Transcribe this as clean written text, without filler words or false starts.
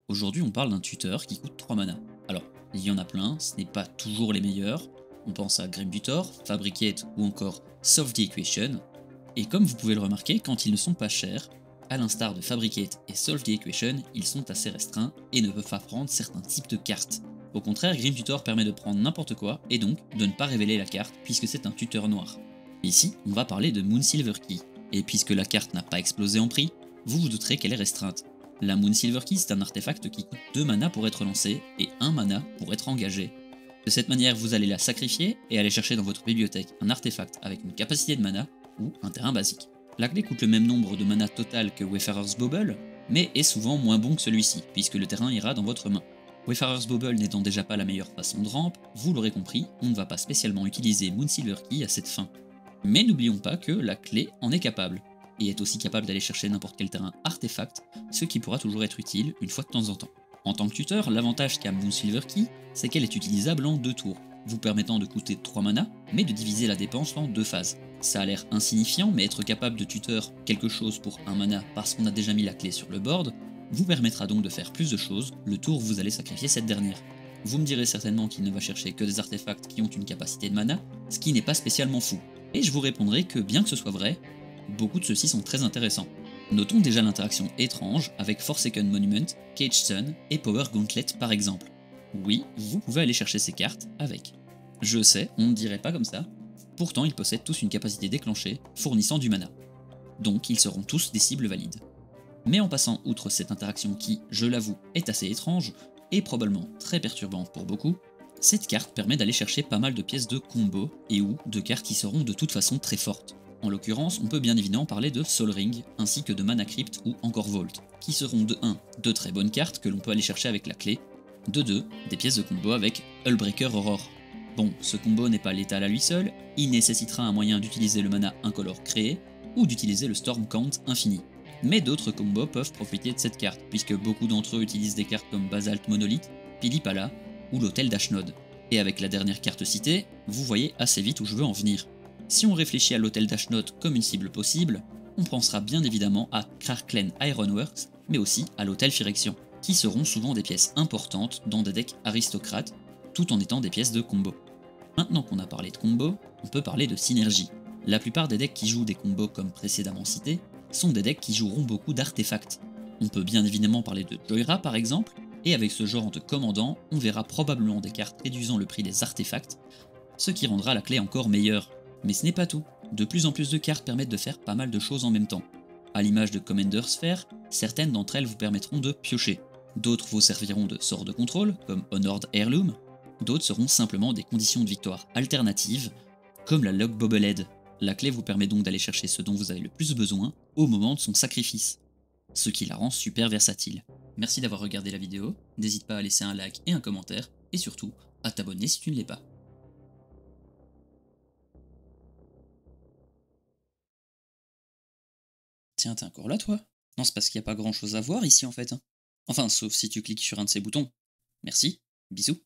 Aujourd'hui, on parle d'un tuteur qui coûte 3 mana. Alors, il y en a plein, ce n'est pas toujours les meilleurs. On pense à Grim Tutor, Fabricate ou encore Solve the Equation. Et comme vous pouvez le remarquer, quand ils ne sont pas chers, à l'instar de Fabricate et Solve the Equation, ils sont assez restreints et ne peuvent pas prendre certains types de cartes. Au contraire, Grim Tutor permet de prendre n'importe quoi et donc de ne pas révéler la carte puisque c'est un tuteur noir. Ici, on va parler de Moon Silver Key, et puisque la carte n'a pas explosé en prix, vous vous douterez qu'elle est restreinte. La Moon Silver Key, c'est un artefact qui coûte 2 mana pour être lancé et 1 mana pour être engagé. De cette manière, vous allez la sacrifier et aller chercher dans votre bibliothèque un artefact avec une capacité de mana ou un terrain basique. La clé coûte le même nombre de mana total que Wayfarer's Bauble, mais est souvent moins bon que celui-ci, puisque le terrain ira dans votre main. Wayfarer's Bauble n'étant déjà pas la meilleure façon de rampe, vous l'aurez compris, on ne va pas spécialement utiliser Moon Silver Key à cette fin. Mais n'oublions pas que la clé en est capable, et est aussi capable d'aller chercher n'importe quel terrain artefact, ce qui pourra toujours être utile une fois de temps en temps. En tant que tuteur, l'avantage qu'a Moon Silver Key, c'est qu'elle est utilisable en 2 tours, vous permettant de coûter 3 mana, mais de diviser la dépense en 2 phases. Ça a l'air insignifiant, mais être capable de tuteur quelque chose pour 1 mana parce qu'on a déjà mis la clé sur le board, vous permettra donc de faire plus de choses le tour où vous allez sacrifier cette dernière. Vous me direz certainement qu'il ne va chercher que des artefacts qui ont une capacité de mana, ce qui n'est pas spécialement fou. Et je vous répondrai que bien que ce soit vrai, beaucoup de ceux-ci sont très intéressants. Notons déjà l'interaction étrange avec Forsaken Monument, Cage Sun et Power Gauntlet par exemple. Oui, vous pouvez aller chercher ces cartes avec. Je sais, on ne dirait pas comme ça, pourtant ils possèdent tous une capacité déclenchée fournissant du mana. Donc ils seront tous des cibles valides. Mais en passant outre cette interaction qui, je l'avoue, est assez étrange, et probablement très perturbante pour beaucoup, cette carte permet d'aller chercher pas mal de pièces de combo et ou de cartes qui seront de toute façon très fortes. En l'occurrence, on peut bien évidemment parler de Sol Ring, ainsi que de Mana Crypt ou encore Vault, qui seront de 1 de très bonnes cartes que l'on peut aller chercher avec la clé, de 2 des pièces de combo avec Hullbreaker Aurore. Bon, ce combo n'est pas létal à lui seul, il nécessitera un moyen d'utiliser le mana incolore créé, ou d'utiliser le Storm Count infini. Mais d'autres combos peuvent profiter de cette carte, puisque beaucoup d'entre eux utilisent des cartes comme Basalt Monolith, Pilipala ou l'Hôtel d'Ashnod. Et avec la dernière carte citée, vous voyez assez vite où je veux en venir. Si on réfléchit à l'Hôtel d'Ashnod comme une cible possible, on pensera bien évidemment à Krarklen Ironworks, mais aussi à l'Hôtel Phyrexian, qui seront souvent des pièces importantes dans des decks aristocrates, tout en étant des pièces de combo. Maintenant qu'on a parlé de combo, on peut parler de synergie. La plupart des decks qui jouent des combos comme précédemment cités sont des decks qui joueront beaucoup d'artefacts. On peut bien évidemment parler de Joyra par exemple, et avec ce genre de commandant, on verra probablement des cartes réduisant le prix des artefacts, ce qui rendra la clé encore meilleure. Mais ce n'est pas tout, de plus en plus de cartes permettent de faire pas mal de choses en même temps. À l'image de Commander Sphere, certaines d'entre elles vous permettront de piocher, d'autres vous serviront de sort de contrôle, comme Honored Heirloom, d'autres seront simplement des conditions de victoire alternatives, comme la Log Bobblehead. La clé vous permet donc d'aller chercher ce dont vous avez le plus besoin au moment de son sacrifice, ce qui la rend super versatile. Merci d'avoir regardé la vidéo, n'hésite pas à laisser un like et un commentaire, et surtout à t'abonner si tu ne l'es pas. Tiens, t'es encore là toi? Non, c'est parce qu'il n'y a pas grand chose à voir ici en fait, hein. Enfin, sauf si tu cliques sur un de ces boutons. Merci, bisous.